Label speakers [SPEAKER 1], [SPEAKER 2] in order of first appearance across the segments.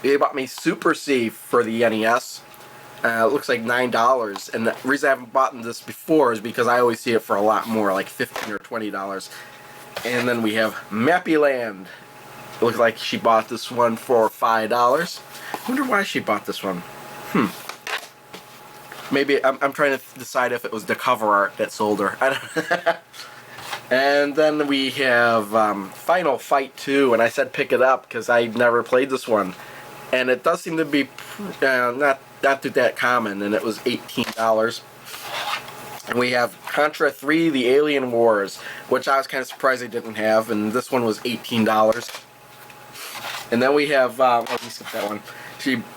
[SPEAKER 1] They bought me Super C for the NES. It looks like $9, and the reason I haven't bought this before is because I always see it for a lot more, like $15 or $20. And then we have Mappy Land. It looks like she bought this one for $5. I wonder why she bought this one. Maybe I'm trying to decide if it was the cover art that sold her. I don't And then we have Final Fight 2, and I said pick it up because I never played this one. And it does seem to be not that common, and it was $18. And we have Contra 3, The Alien Wars, which I was kind of surprised they didn't have, and this one was $18. And then we have, let me skip that one.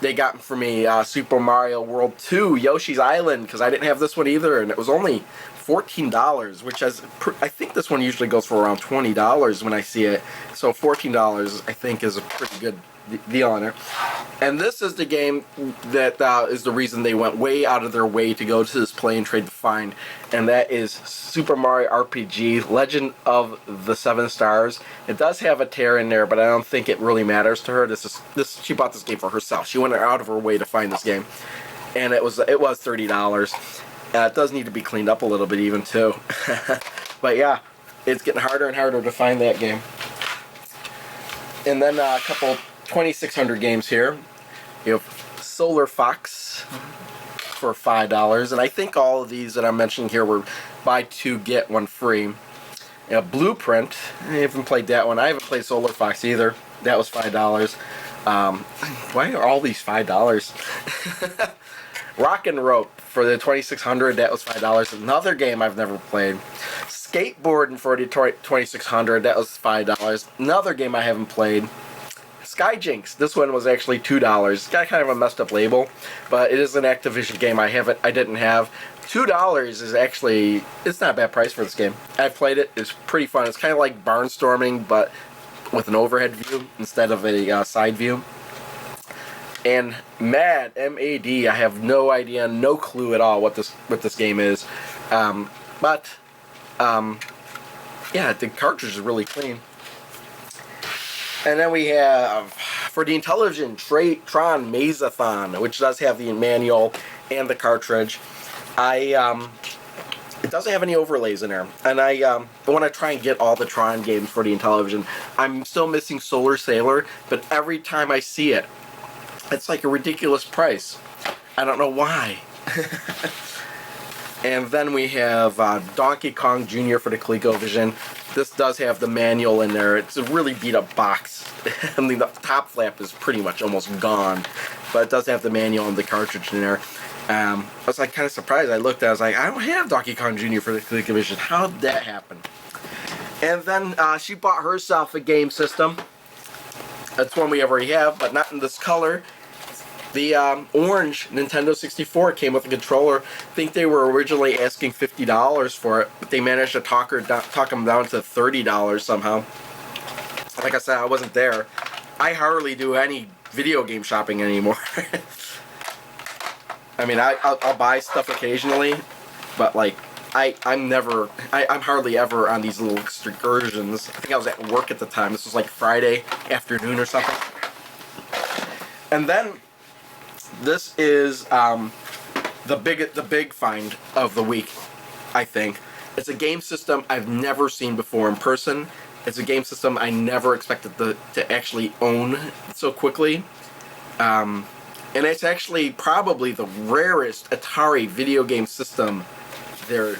[SPEAKER 1] They got for me Super Mario World 2, Yoshi's Island, because I didn't have this one either, and it was only $14, which is, I think this one usually goes for around $20 when I see it. So $14, I think, is a pretty good deal on there. And this is the game that is the reason they went way out of their way to go to this play and trade to find, and that is Super Mario RPG Legend of the Seven Stars. It does have a tear in there, but I don't think it really matters to her. She bought this game for herself. She went out of her way to find this game, and it was $30. It does need to be cleaned up a little bit even too. But yeah, it's getting harder and harder to find that game. And then a couple 2600 games here. You have Solar Fox for $5, and I think all of these that I'm mentioning here were buy two get one free. Blueprint, I haven't played that one. I haven't played Solar Fox either. That was $5. Why are all these $5? Rock and Rope for the 2600, that was $5. Another game I've never played. Skateboarding for the 2600, that was $5. Another game I haven't played. Skyjinx, this one was actually $2. It's got kind of a messed up label, but it is an Activision game I didn't have. $2 is actually, it's not a bad price for this game. I've played it, it's pretty fun. It's kind of like Barnstorming, but with an overhead view instead of a side view. And MAD, M-A-D, I have no idea, no clue at all what this game is. Yeah, the cartridge is really clean. And then we have, for the Intellivision, Tron Maze-a-thon, which does have the manual and the cartridge. It doesn't have any overlays in there. And I want to try and get all the Tron games for the Intellivision. I'm still missing Solar Sailor, but every time I see it, it's like a ridiculous price. I don't know why. And then we have Donkey Kong Jr. for the Colecovision. This does have the manual in there. It's a really beat up box. I mean, the top flap is pretty much almost gone, but it does have the manual and the cartridge in there. I was like kind of surprised. I looked at it, I was like, I don't have Donkey Kong Jr. for the Colecovision. How did that happen? And then she bought herself a game system. That's one we already have, but not in this color. The orange Nintendo 64 came with a controller. I think they were originally asking $50 for it, but they managed to talk them down to $30 somehow. Like I said, I wasn't there. I hardly do any video game shopping anymore. I mean, I'll buy stuff occasionally, but like I'm hardly ever on these little excursions. I think I was at work at the time. This was like Friday afternoon or something. And then this is the big find of the week, I think. It's a game system I've never seen before in person. It's a game system I never expected to actually own so quickly. And it's actually probably the rarest Atari video game system there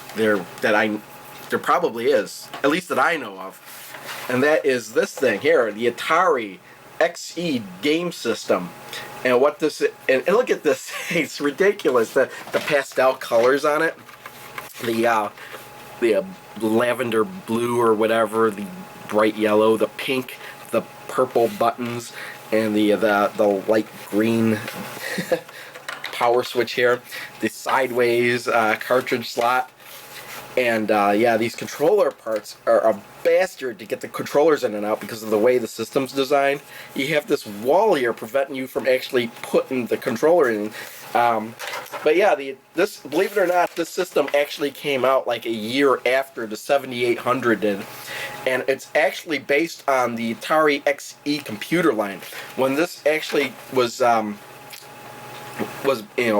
[SPEAKER 1] probably is, at least that I know of. And that is this thing here, the Atari Exeed game system. And what this and look at this, it's ridiculous. The pastel colors on it, the lavender blue or whatever, the bright yellow, the pink, the purple buttons, and the light green power switch here, the sideways cartridge slot. And yeah, these controller parts are a bastard to get the controllers in and out because of the way the system's designed. You have this wall here preventing you from actually putting the controller in. But yeah, believe it or not, this system actually came out like a year after the 7800 did. and it's actually based on the Atari Xe computer line. When this actually was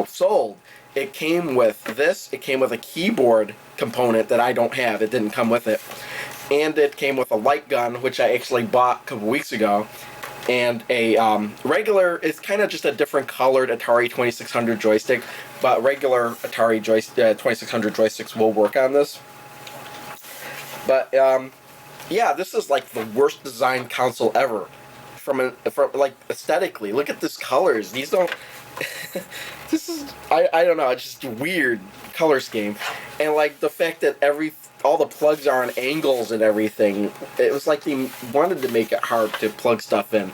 [SPEAKER 1] sold, it came with this. It came with a keyboard component that I don't have. It didn't come with it, and it came with a light gun, which I actually bought a couple weeks ago, and a regular. It's kind of just a different colored Atari 2600 joystick, but regular Atari 2600 joysticks will work on this. But yeah, this is like the worst designed console ever. From like aesthetically, look at this colors. These don't. This is I don't know. It's just a weird color scheme, and like the fact that all the plugs are on angles and everything. It was like they wanted to make it hard to plug stuff in.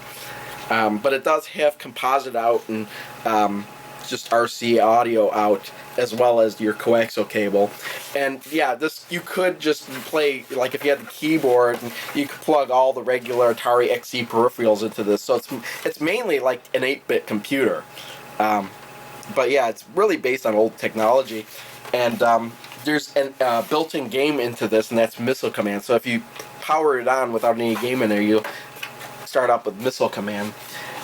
[SPEAKER 1] But it does have composite out and just RC audio out, as well as your coaxial cable. And yeah, this you could just play, like if you had the keyboard, you could plug all the regular Atari Xe peripherals into this. So it's mainly like an 8-bit computer. But yeah, it's really based on old technology. And there's a built-in game into this, and that's Missile Command. So if you power it on without any game in there, you'll start up with Missile Command.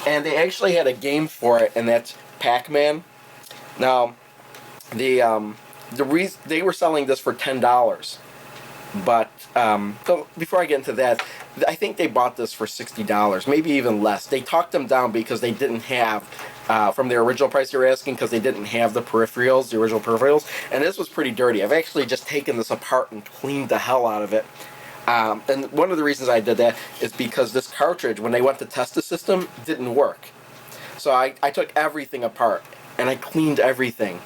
[SPEAKER 1] And they actually had a game for it, and that's Pac-Man. Now, they were selling this for $10, but so before I get into that, I think they bought this for $60, maybe even less. They talked them down because they didn't have, from their original price they were asking, because they didn't have the peripherals, the original peripherals, and this was pretty dirty. I've actually just taken this apart and cleaned the hell out of it. And one of the reasons I did that is because this cartridge, when they went to test the system, didn't work. So I took everything apart, and I cleaned everything,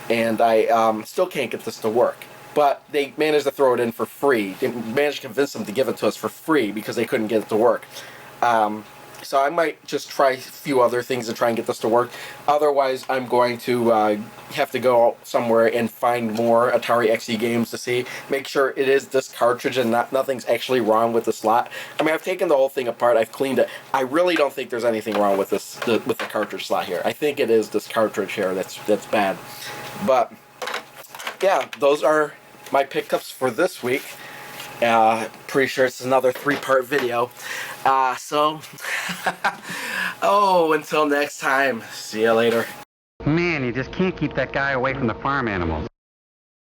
[SPEAKER 1] and I still can't get this to work. But they managed to throw it in for free. They managed to convince them to give it to us for free because they couldn't get it to work. So I might just try a few other things to try and get this to work. Otherwise, I'm going to have to go somewhere and find more Atari Xe games to see. Make sure it is this cartridge and nothing's actually wrong with the slot. I mean, I've taken the whole thing apart. I've cleaned it. I really don't think there's anything wrong with this with the cartridge slot here. I think it is this cartridge here that's bad. But yeah, those are my pickups for this week. Pretty sure it's another 3-part video. Until next time, see ya later.
[SPEAKER 2] Man, you just can't keep that guy away from the farm animals.